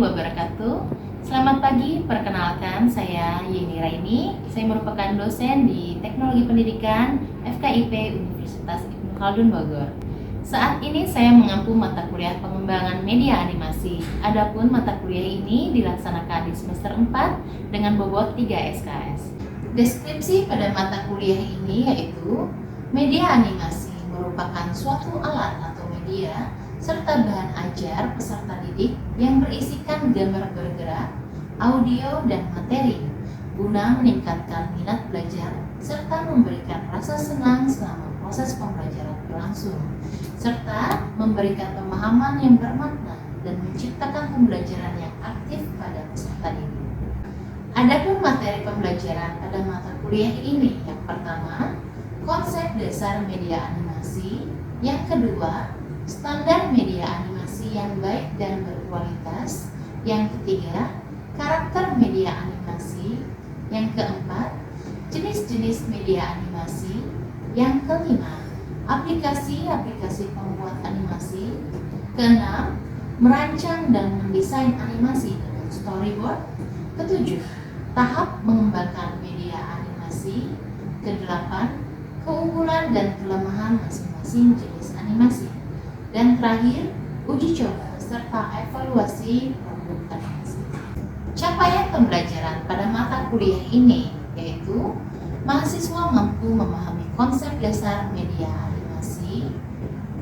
wabarakatuh. Selamat pagi, perkenalkan saya Yeni Raini. Saya merupakan dosen di Teknologi Pendidikan FKIP Universitas Ibnu Khaldun Bogor. Saat ini saya mengampu mata kuliah pengembangan media animasi. Adapun mata kuliah ini dilaksanakan di semester 4 dengan bobot 3 SKS. Deskripsi pada mata kuliah ini yaitu media animasi merupakan suatu alat atau media serta bahan ajar peserta didik yang berisikan gambar bergerak, audio, dan materi guna meningkatkan minat belajar serta memberikan rasa senang selama proses pembelajaran berlangsung serta memberikan pemahaman yang bermakna dan menciptakan pembelajaran yang aktif pada peserta didik. Adapun materi pembelajaran pada mata kuliah ini yang pertama, konsep dasar media animasi, yang kedua, standar media animasi yang baik dan berkualitas. Yang ketiga, karakter media animasi. Yang keempat, jenis-jenis media animasi. Yang kelima, aplikasi-aplikasi pembuat animasi. Keenam, merancang dan mendesain animasi dengan storyboard. Ketujuh, tahap mengembangkan media animasi. Kedelapan, keunggulan dan kelemahan masing-masing jenis animasi. Dan terakhir, uji coba serta evaluasi produk animasi. Capaian pembelajaran pada mata kuliah ini yaitu mahasiswa mampu memahami konsep dasar media animasi.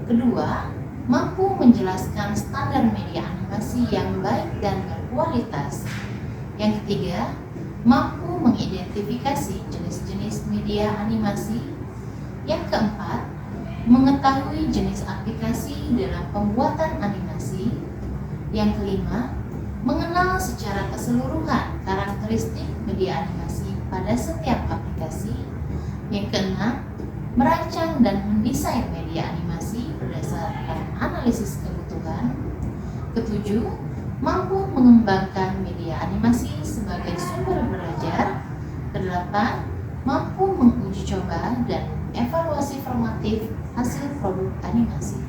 Kedua, mampu menjelaskan standar media animasi yang baik dan berkualitas. Yang ketiga, mampu mengidentifikasi jenis-jenis media animasi. Yang keempat, mengetahui jenis aplikasi dalam pembuatan animasi. Yang kelima, mengenal secara keseluruhan karakteristik media animasi pada setiap aplikasi. Yang keenam, merancang dan mendesain media animasi berdasarkan analisis kebutuhan. Ketujuh, mampu mengembangkan media animasi sebagai sumber belajar. Kedelapan, mampu menguji coba dan evaluasi formatif hasil produk animasi.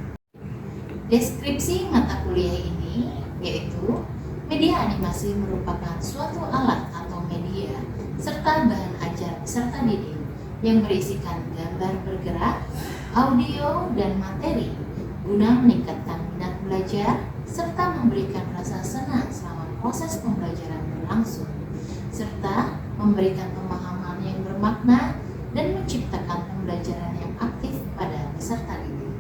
Deskripsi mata kuliah ini yaitu media animasi merupakan suatu alat atau media serta bahan ajar peserta didik yang berisikan gambar bergerak, audio, dan materi guna meningkatkan minat belajar serta memberikan rasa senang selama proses pembelajaran berlangsung serta memberikan pemahaman yang bermakna dan menciptakan pembelajaran yang aktif pada peserta didik.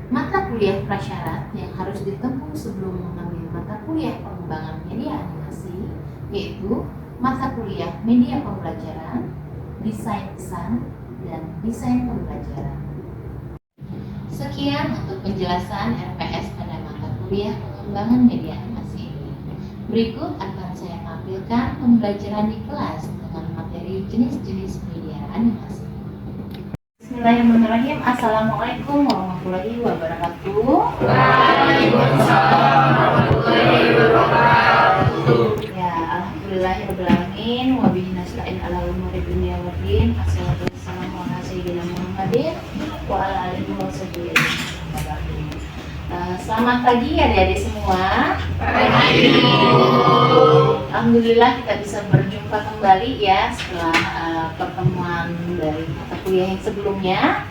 Mata kuliah prasyarat yang harus ditempuh sebelum mengambil mata kuliah pengembangan media animasi yaitu mata kuliah media pembelajaran, desain pesan, dan desain pembelajaran. Sekian untuk penjelasan RPS pada mata kuliah pengembangan media animasi ini. Berikut akan saya tampilkan pembelajaran di kelas dengan materi jenis-jenis media animasi. Bismillahirrahmanirrahim. Assalamualaikum warahmatullahi wabarakatuh. Waalaikumsalam warahmatullahi wabarakatuh. Ya, alhamdulillahirrahmanirrahim. Wabihi nasta'in ala umuri dunya waddin. Assalatu wassalamu ala sayyidina Muhammadin wa ala alihi wa sahbihi. Selamat pagi adik-adik semua. Pagi. Alhamdulillah kita bisa berjumpa kembali ya setelah pertemuan dari mata kuliah yang sebelumnya.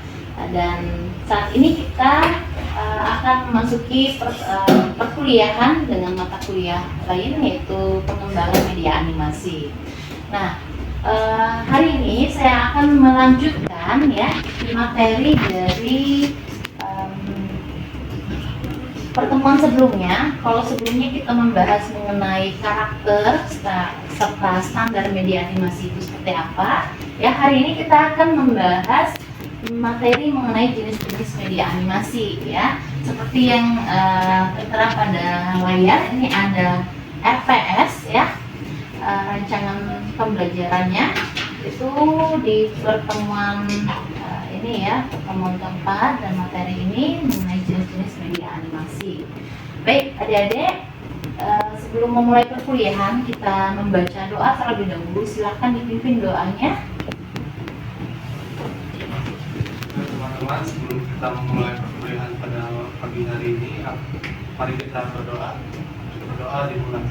Dan saat ini kita akan memasuki perkuliahan dengan mata kuliah lain yaitu pengembangan media animasi. Nah, hari ini saya akan melanjutkan ya materi dari pertemuan sebelumnya. Kalau sebelumnya kita membahas mengenai karakter serta standar media animasi itu seperti apa, ya hari ini kita akan membahas materi mengenai jenis-jenis media animasi ya. Seperti yang tertera pada layar ini ada RPS ya, rancangan pembelajarannya itu di pertemuan ini ya, pertemuan keempat, dan materi ini mengenai jenis-jenis media animasi. Baik adik-adik, sebelum memulai perkuliahan kita membaca doa terlebih dahulu. Silakan dipimpin doanya. Teman-teman, sebelum kita memulai perkuliahan pada pagi hari ini, mari kita berdoa. berdoa dimulai.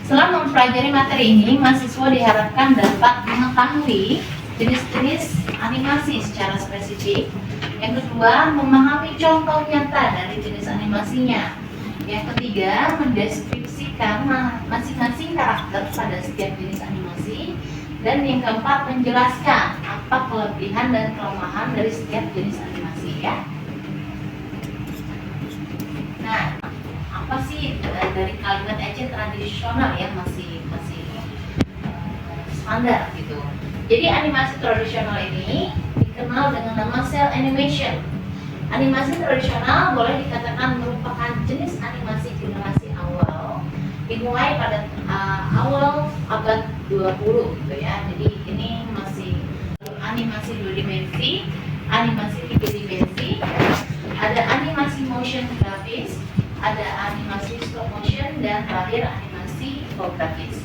Setelah mempelajari materi ini, mahasiswa diharapkan dapat mengetahui jenis-jenis animasi secara spesifik. Yang kedua, memahami contoh nyata dari jenis animasinya. Yang ketiga, mendeskripsikan masing-masing karakter pada setiap jenis animasi. Dan yang keempat, menjelaskan apa kelebihan dan kelemahan dari setiap jenis animasi ya. Nah, apa sih dari kalimat ejek tradisional ya masih standar gitu. Jadi animasi tradisional ini dikenal dengan nama cel animation. Animasi tradisional boleh dikatakan merupakan jenis animasi generasi awal dimulai pada awal abad 20 gitu ya. Jadi ini masih animasi 2 dimensi, animasi 3 dimensi, ada animasi motion grafis, ada animasi stop motion, dan terakhir animasi infografis.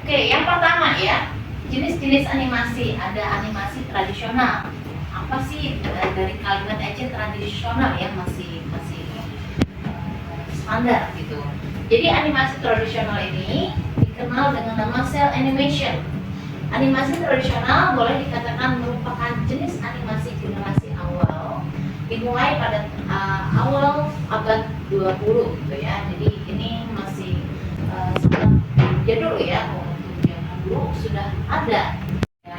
Oke, yang pertama ya, jenis-jenis animasi. Ada animasi tradisional. Apa sih dari kalimat ejek tradisional ya masih standar gitu. Jadi animasi tradisional ini dikenal dengan nama cel animation. Animasi tradisional boleh dikatakan merupakan jenis animasi generasi awal dimulai pada awal abad 20 gitu ya. Jadi ini masih sangat jadul ya, untuk zaman dulu sudah ada ya.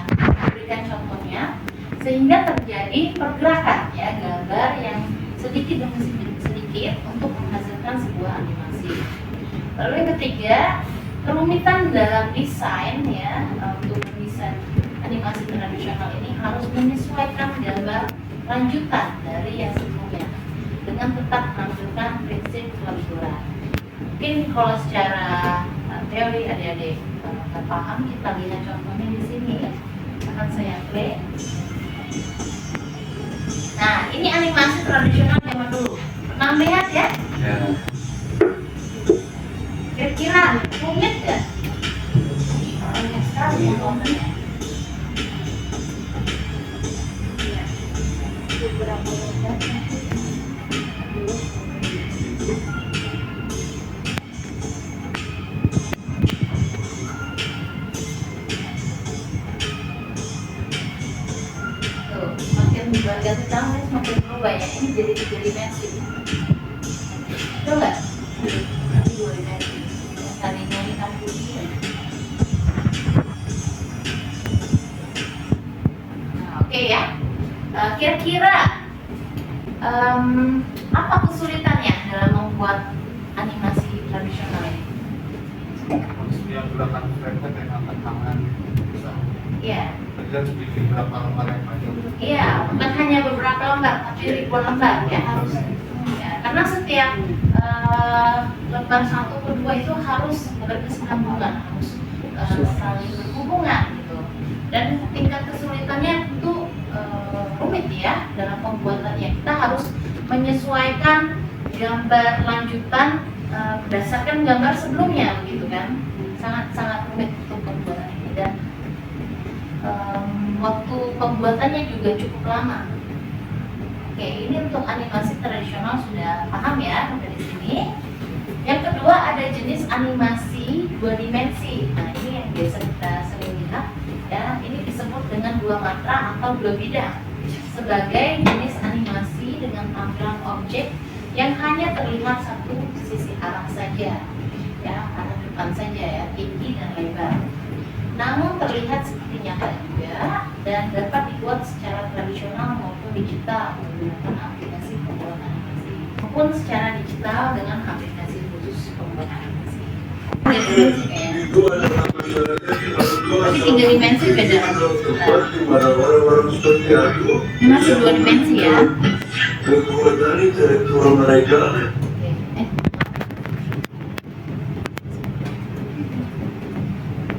Berikan contohnya sehingga terjadi pergerakan ya, gambar yang sedikit demi sedikit untuk menghasilkan sebuah animasi. Lalu yang ketiga, kerumitan dalam desain ya, untuk mendesain animasi tradisional ini harus menyesuaikan gambar lanjutan dari yang sebelumnya dengan tetap menampilkan prinsip kelenturan. Mungkin kalau secara teori adik-adik nggak paham, kita lihat contohnya di sini ya. Akan saya play. Nah, ini animasi tradisional zaman dulu. Pernah lihat ya? Ya. Kira-kira rumit nggak? Banyak sekali komponennya. Beberapa lomba. Tuh, makin ganti tahun semakin berubah ya. Ini jadi 3 dimensi. Betul nggak? Ini 2 dimensi. Tadinya ini kan putih. Nah, oke ya. Kira-kira apa kesulitannya dalam membuat animasi tradisional ini? Harus dia gerakan frame dengan angkat tangan. Iya, Dan bikin berapa lembar yang maju. iya, bukan hanya beberapa lembar, tapi ribuan lembar ya harus. Ya, karena setiap lembar 1 ke 2 itu harus berkesinambungan, harus saling berhubungan gitu. Dan tingkat kesulitannya itu rumit ya dalam pembuatannya. Kita harus menyesuaikan gambar lanjutan berdasarkan gambar sebelumnya begitu kan. Sangat rumit untuk pembuatan ini, dan waktu pembuatannya juga cukup lama. Oke, ini untuk animasi tradisional sudah paham ya dari sini. Yang kedua, ada jenis animasi 2 dimensi. Nah, ini yang biasa kita sering lihat ya. Ini disebut dengan 2 matra atau 2 bidang sebagai jenis animasi dengan tampilan objek yang hanya terlihat satu sisi arah saja ya, arah depan saja ya, tinggi dan lebar. Namun terlihat seperti nyata juga dan dapat dibuat secara tradisional maupun digital menggunakan aplikasi pembuatan animasi, maupun secara digital dengan aplikasi khusus pembuatan animasi. Tapi 3 dimensi beda. Ini masih 2 dimensi ya.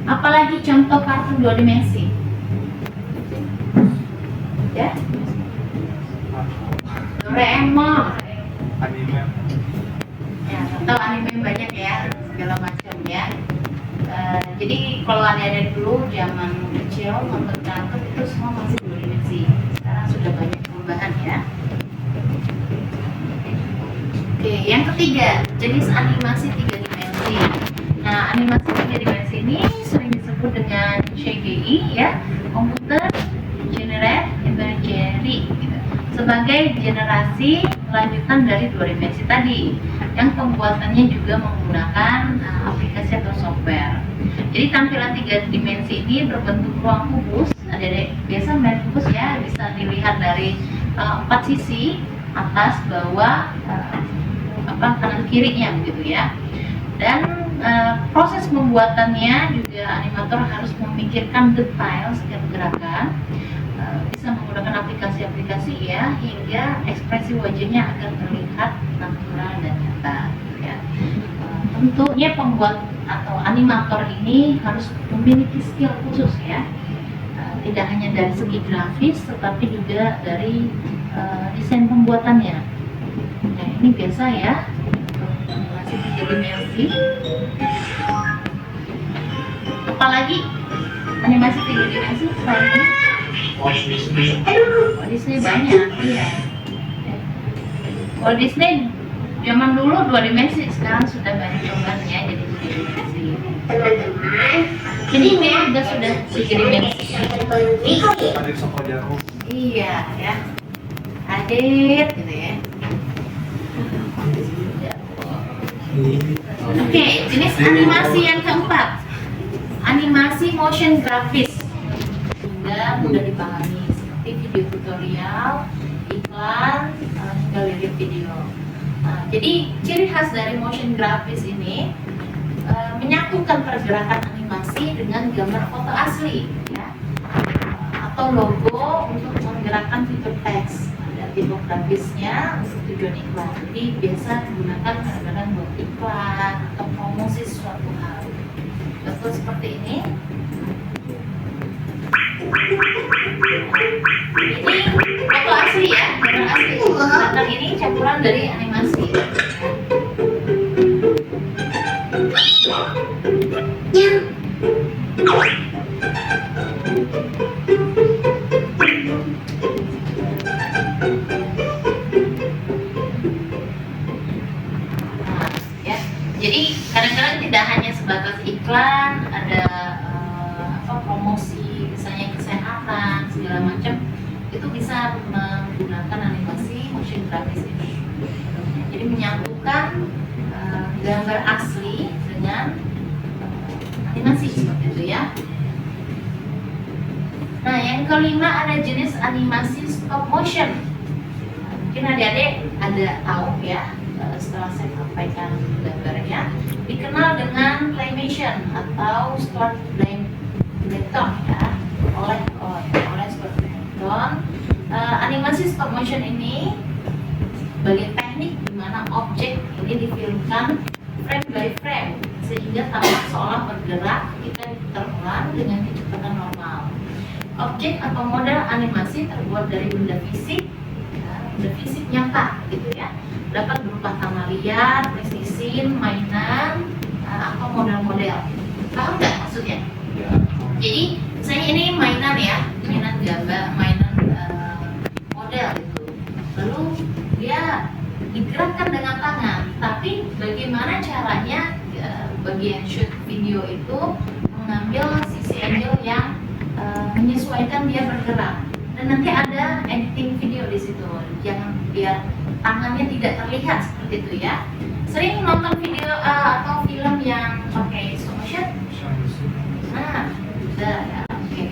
Apalagi contoh kartun 2 dimensi? Ya? Doraemon. Anime. Ya, atau anime banyak ya, segala macam ya. Jadi kalau ada dulu zaman kecil nonton kartun ketiga, jenis animasi 3 dimensi. Nah, animasi 3 dimensi ini sering disebut dengan CGI ya, Computer Generated Imagery gitu, sebagai generasi lanjutan dari 2 dimensi tadi yang pembuatannya juga menggunakan aplikasi atau software. Jadi tampilan 3 dimensi ini berbentuk ruang kubus. Ada biasa melihat kubus ya, bisa dilihat dari 4 sisi, atas, bawah, kanan kirinya begitu ya. Dan proses pembuatannya juga animator harus memikirkan detail setiap gerakan, bisa menggunakan aplikasi-aplikasi ya, hingga ekspresi wajahnya akan terlihat natural dan nyata ya. Tentunya pembuat atau animator ini harus memiliki skill khusus ya, tidak hanya dari segi grafis tetapi juga dari desain pembuatannya. Nah, ini biasa ya untuk animasi 3 dimensi. Apalagi animasi 3 dimensi selain ini? Walt Disney. Walt Disney banyak ya. Walt Disney zaman dulu 2 dimensi, sekarang sudah banyak cobaannya jadi 3 dimensi. Jadi ini juga sudah 3 dimensi. Adit Soko Jarum. Iya ya, Adit gitu ya. Oke, jenis animasi yang keempat, animasi motion grafis, hingga mudah dipahami seperti video tutorial, iklan, hingga lirik video. Jadi ciri khas dari motion grafis ini menyatukan pergerakan animasi dengan gambar foto asli ya, atau logo untuk menggerakkan fitur teks. Ada tipografisnya untuk tujuan iklan. Jadi biasa digunakan kadang-kadang buat iklan atau promosi suatu hal. Betul seperti ini. Ini foto asli ya, gambar asli. Sedangkan ini campuran dari animasi. Ya, jadi kadang-kadang tidak hanya sebatas iklan, ada promosi misalnya kesehatan segala macam, itu bisa menggunakan animasi motion grafis ini. Jadi menyatukan gambar asli dengan animasi seperti itu ya. Nah, yang kelima ada jenis animasi stop motion. Mungkin adik-adik ada tahu ya, setelah saya sampaikan gambarnya, dikenal dengan claymation atau stop Plankton ya, oleh Stop Plankton. Animasi stop motion ini sebagai teknik di mana objek ini difilmkan frame by frame sehingga tampak seolah bergerak ketika diputar ulang dengan kecepatan normal. Objek atau model animasi terbuat dari benda fisik, ya, benda fisik nyata gitu ya. Dapat berupa tanah liat, precision, mainan, atau model-model. Paham nggak maksudnya? Ya. Jadi misalnya ini mainan ya, mainan gambar, mainan model gitu. Lalu dia digerakkan dengan tangan, tapi bagaimana caranya bagian shoot video itu mengambil sisi angle yang menyesuaikan dia bergerak, dan nanti ada editing video di situ, jangan biar tangannya tidak terlihat seperti itu ya. Sering nonton video atau film yang pakai stop motion? Nah, udah ya, oke.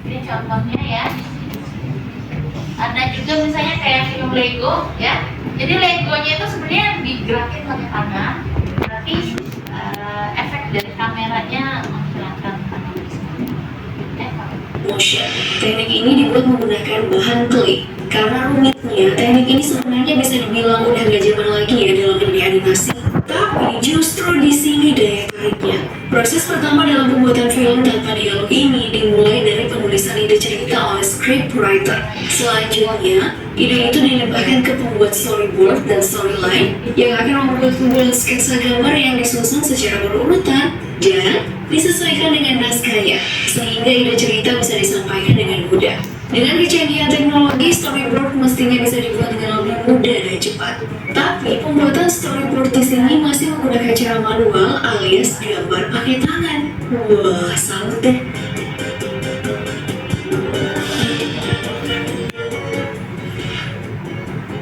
Ini contohnya ya. Ada juga misalnya kayak film Lego ya. Jadi Legonya itu sebenarnya digerakin pakai tangan, berarti efek dari kameranya menghilangkan tangan tersebut. Motion. Teknik ini dibuat menggunakan bahan klik. Karena rumitnya, teknik ini sebenarnya bisa dibilang udah gak zaman lagi ya dalam dunia animasi. Tapi justru di sini daya tariknya. Proses pertama dalam pembuatan film tanpa dialog ini dimulai dari penulisan ide cerita oleh scriptwriter. Selanjutnya, ide itu dilimpahkan ke pembuat storyboard dan storyline yang akan membuat kumpulan sketsa gambar yang disusun secara berurutan dan disesuaikan dengan naskahnya, sehingga ide cerita bisa disampaikan dengan mudah. Dengan kecanggihan teknologi, storyboard mestinya bisa dibuat dengan lebih mudah dan cepat. Tapi pembuatan storyboard di sini masih menggunakan cara manual alias gambar pakai tangan. Wah, salut deh.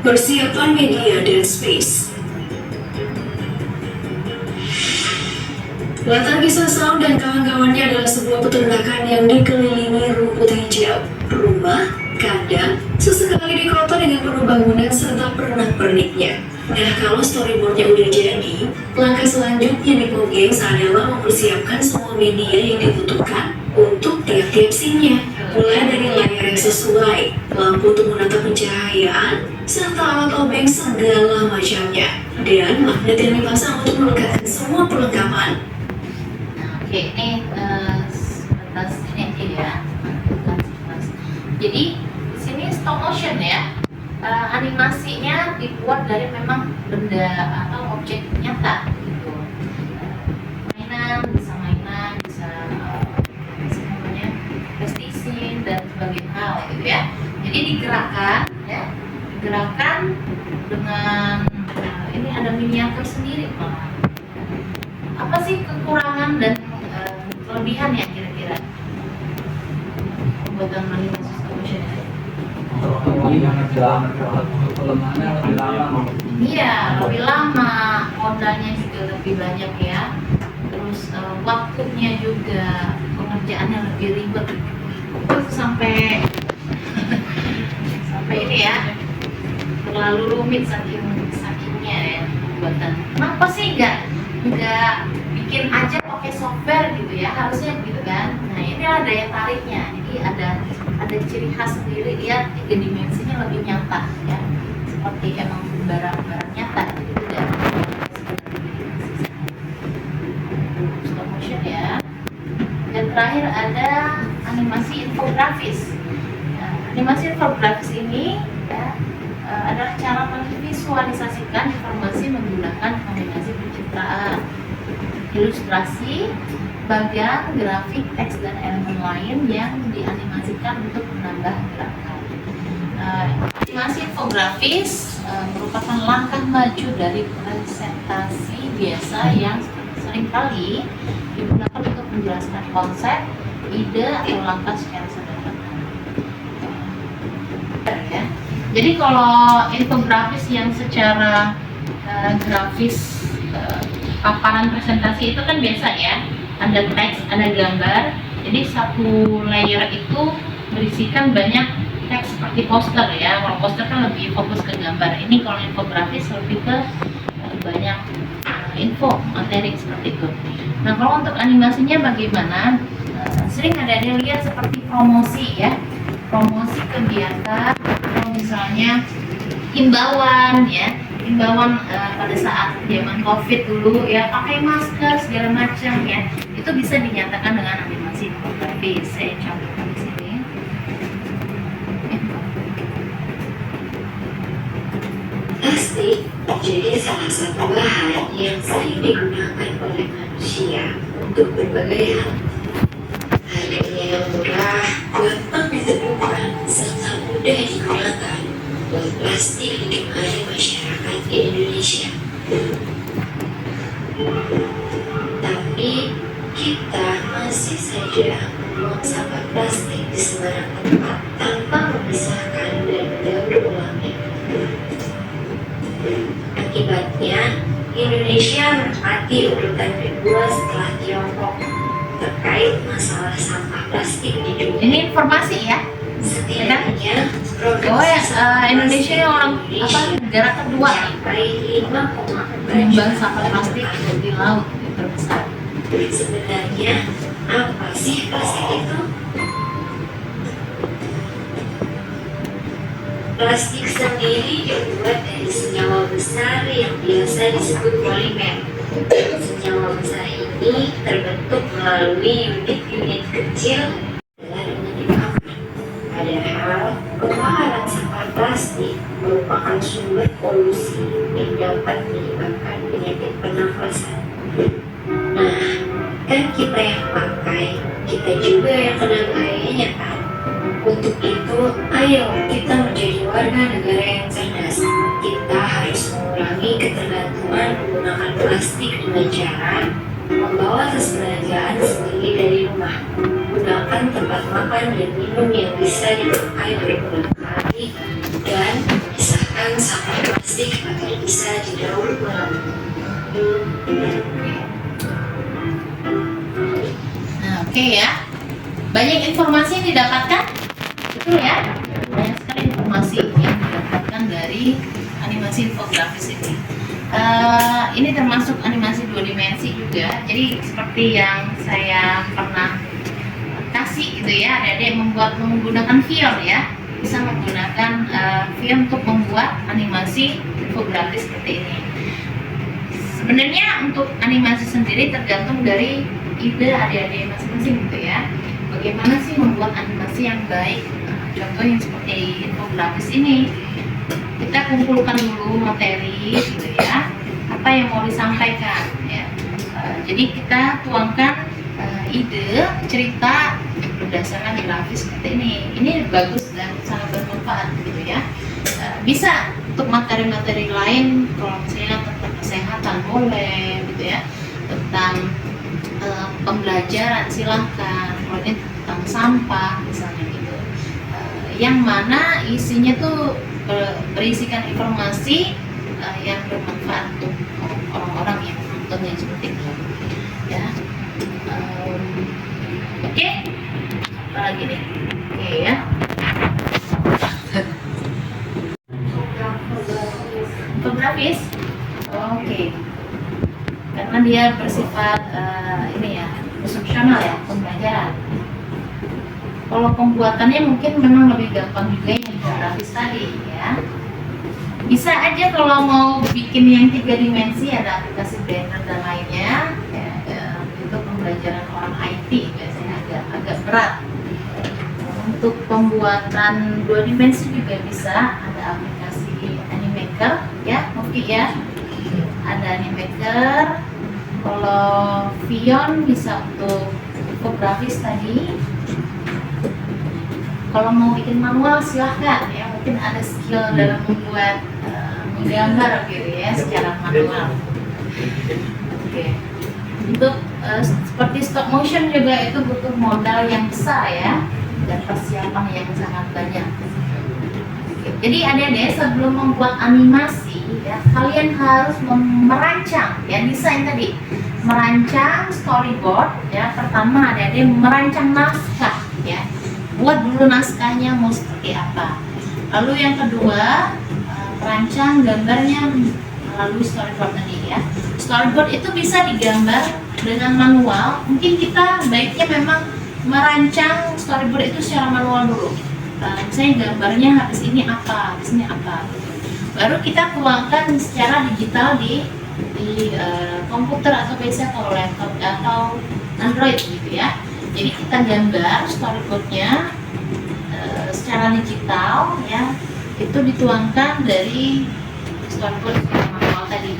Persiapan media dan space. Latar kisah Saul dan kawan-kawannya adalah sebuah peternakan yang dikelilingi rumput hijau, rumah, kandang, sesekali dikotor dengan penuh bangunan serta pernak-perniknya. Nah, kalau storyboardnya udah jadi, langkah selanjutnya di Pogems adalah mempersiapkan semua media yang dibutuhkan untuk tiap-tiap scene-nya. Mulai dari layar yang sesuai, lampu untuk menata pencahayaan, serta alat obeng segala macamnya. Dan magnet yang dipasang untuk melekatkan semua perlengkapan. Oke, ini sebatas ini aja ya. Jadi di sini stop motion ya. Animasinya dibuat dari memang benda atau objek nyata gitu. Mainan, bisa namanya plasticine dan sebagainya hal gitu ya. Jadi digerakkan ya, digerakkan dengan ini ada miniatur sendiri malah. Apa sih kekurangan dan kelebihan ya kira-kira pembuatan animasi stop motion ini? Kelemahannya lebih lama. Iya, lebih lama, modalnya juga lebih banyak ya. Terus waktunya juga, pengerjaannya lebih ribet. Terus sampai ini ya, terlalu rumit sakingnya ya pembuatan. Kenapa sih nggak bikin aja pakai software gitu ya? Harusnya gitu kan. Nah ini ada daya tariknya. Jadi ada ciri khas sendiri, dia 3 dimensinya lebih nyata ya, seperti emang barang-barang nyata gitu tidak stop motion ya. Dan terakhir ada animasi infografis. Nah, animasi infografis ini ya, adalah cara memvisualisasikan informasi menggunakan kombinasi pencitraan, ilustrasi, bagian grafik, teks, dan elemen lain yang dianimasikan untuk menambah gerakan. Animasi infografis merupakan langkah maju dari presentasi biasa yang seringkali digunakan untuk menjelaskan konsep, ide, atau langkah secara sederhana. Ya. Jadi kalau infografis yang secara grafis paparan presentasi itu kan biasa ya, ada teks, ada gambar. Jadi satu layer itu berisikan banyak teks seperti poster ya. Kalau poster kan lebih fokus ke gambar. Ini kalau infografis lebih ke banyak info, materi seperti itu. Nah kalau untuk animasinya bagaimana? Sering ada yang lihat seperti promosi ya, promosi kegiatan, atau misalnya himbauan ya. Himbauan pada saat zaman COVID dulu ya, pakai masker segala macam ya, itu bisa dinyatakan dengan animasi infografis. Saya contohkan di sini. Plastik menjadi salah satu bahan yang sering digunakan oleh manusia untuk berbagai hal. Harganya yang murah, gampang ditemukan, serta mudah digunakan. Plastik digemari masyarakat di Indonesia. Tapi kita masih saja membuang sampah plastik di sembarang tempat tanpa memisahkan dan mendaur ulangnya. Akibatnya, Indonesia menempati urutan kedua setelah Tiongkok terkait masalah sampah plastik di dunia. Ini informasi ya. Setidaknya, Oh ya, Indonesia yang orang apa negara kedua penyumbang sampah plastik di laut terbesar. Sebenarnya apa sih plastik itu? Plastik sendiri dibuat dari senyawa besar yang biasa disebut polimer. Senyawa besar ini terbentuk melalui unit-unit kecil dengan dipangkas. Padahal, pembakaran sampah plastik merupakan sumber polusi yang dapat menyebabkan penyakit pernafasan. Nah, kan kita yang pakai, kita juga yang kena bahayanya kan? Untuk itu, ayo kita menjadi warga negara yang cerdas. Kita harus mengurangi ketergantungan menggunakan plastik dengan cara membawa tas belanjaan sendiri dari rumah. Gunakan tempat makan dan minum yang bisa dipakai berulang kali dan pisahkan sampah plastik agar bisa didaur ulang. Nah, oke ya. Banyak informasi yang didapatkan, betul ya? Banyak sekali informasi yang didapatkan dari animasi infografis ini. Ini termasuk animasi 2 dimensi juga. Jadi seperti yang saya pernah kasih gitu ya, adik-adik menggunakan film ya, bisa menggunakan film untuk membuat animasi infografis seperti ini. Sebenarnya untuk animasi sendiri tergantung dari ide adik-adik masing-masing gitu ya. Bagaimana sih membuat animasi yang baik? Contohnya seperti infografis ini, kita kumpulkan dulu materi gitu ya, apa yang mau disampaikan ya. Jadi kita tuangkan ide cerita berdasarkan grafis seperti ini. Ini bagus dan sangat bermanfaat gitu ya. Bisa untuk materi-materi lain, kalau misalnya tentang kesehatan boleh gitu ya, tentang pembelajaran silahkan, kalau ini tentang sampah misalnya gitu, yang mana isinya tuh berisikan informasi yang bermanfaat untuk orang-orang yang nontonnya seperti itu ya. Oke, apa lagi nih? Oke ya. Infografis, oke. Karena dia bersifat ini ya, instruksional ya, pembelajaran. Kalau pembuatannya mungkin memang lebih gampang juga yang infografis tadi ya. Bisa aja kalau mau bikin yang 3 dimensi, ada aplikasi Blender dan lainnya ya, itu pembelajaran orang IT biasanya agak berat. Untuk pembuatan 2 dimensi juga bisa, ada aplikasi Animaker ya, Mofi ya, ada Animaker. Kalau Vion bisa untuk infografis tadi. Kalau mau bikin manual silahkan ya, mungkin ada skill dalam membuat menggambar gitu ya secara manual. Oke. Untuk seperti stop motion juga itu butuh modal yang besar ya, dan persiapan yang sangat banyak. Oke. Jadi adik-adik sebelum membuat animasi ya, kalian harus merancang ya, desain tadi, merancang storyboard ya. Pertama adik-adik merancang naskah ya, buat dulu naskahnya mau seperti apa. Lalu yang kedua merancang gambarnya melalui storyboard tadi ya. Storyboard itu bisa digambar dengan manual. Mungkin kita baiknya memang merancang storyboard itu secara manual dulu. Misalnya gambarnya habis ini apa, habis ini apa. Baru kita tuangkan secara digital di komputer atau PC atau laptop atau Android gitu ya. Jadi kita gambar storyboardnya secara digital ya, itu dituangkan dari storyboard manual tadi.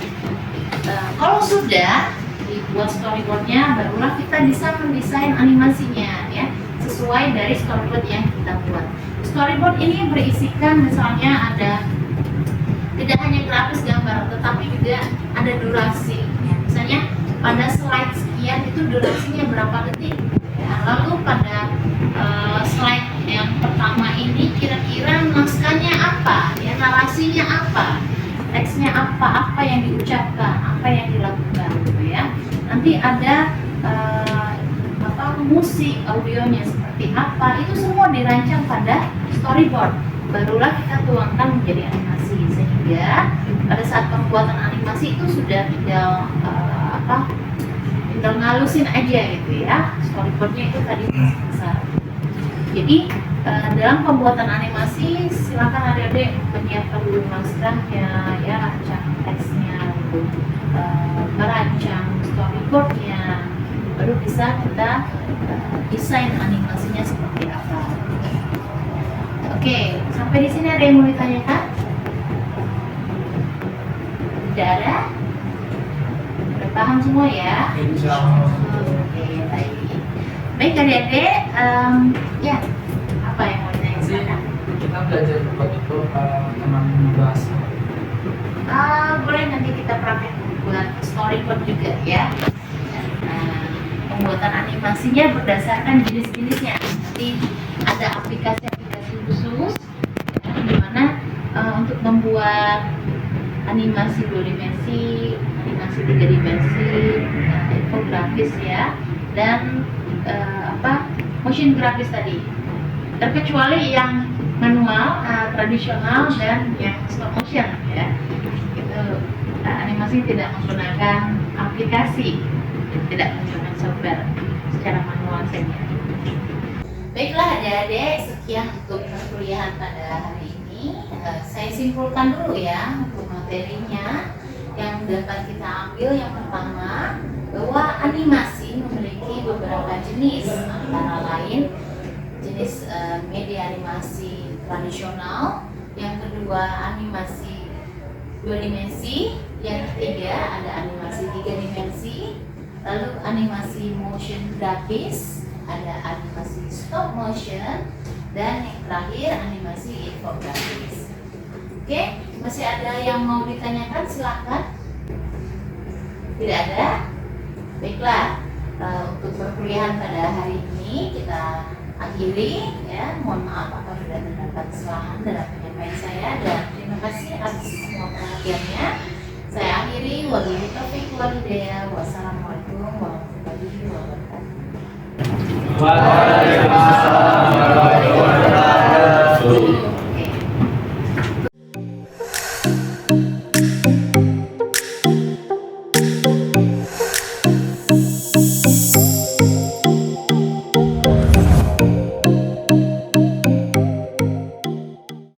Kalau sudah dibuat storyboardnya, barulah kita bisa mendesain animasinya ya, sesuai dari storyboard yang kita buat. Storyboard ini berisikan misalnya ada tidak hanya grafis gambar, tetapi juga ada durasi ya. Misalnya pada slide sekian itu durasinya berapa detik ya. Lalu pada slide yang pertama ini kira-kira naskahnya apa ya, narasinya apa, teksnya apa yang diucapkan, apa yang dilakukan gitu ya. Nanti ada musik, audionya seperti apa, itu semua dirancang pada storyboard. Barulah kita tuangkan menjadi animasi, sehingga pada saat pembuatan animasi itu sudah tinggal tinggal ngalusin aja gitu ya. Storyboardnya itu tadi besar. Jadi dalam pembuatan animasi silakan adik-adik menyiapkan dulu naskahnya ya, rancang teksnya gitu, merancang storyboardnya, baru bisa kita desain animasinya seperti apa. Oke, sampai di sini ada yang mau ditanyakan? Tidak ada? Udah paham semua ya? Oke, baik. Baik adik-adik, ya apa yang mau ditanyakan? belajar buat itu teman bahasa? Boleh nanti kita praktek buat storyboard juga ya. Pembuatan animasinya berdasarkan jenis-jenisnya. Nanti ada aplikasi-aplikasi khusus di mana untuk membuat animasi 2 dimensi, animasi 3 dimensi, infografis ya, dan motion grafis tadi. Terkecuali yang manual, tradisional dan yang stop motion ya. Itu animasi tidak menggunakan aplikasi, tidak menggunakan software, secara manual saja. Baiklah adik-adik, sekian untuk perkuliahan pada hari ini. Saya simpulkan dulu ya untuk materinya yang dapat kita ambil. Yang pertama, bahwa animasi memiliki beberapa jenis, antara lain jenis media animasi tradisional, yang kedua animasi 2 dimensi, yang ketiga ada animasi 3 dimensi, lalu animasi motion grafis, ada animasi stop motion, dan yang terakhir animasi infografis. Oke, masih ada yang mau ditanyakan? Silahkan. Tidak ada? Baiklah, untuk perkuliahan pada hari ini kita akhiri ya. Mohon maaf apabila terdapat kesalahan dalam penyampaian saya, dan terima kasih atas semua perhatiannya. Saya akhiri, wabillahi taufiq wal hidayah. Wassalamualaikum warahmatullahi wabarakatuh. Waalaikumsalam warahmatullahi wabarakatuh.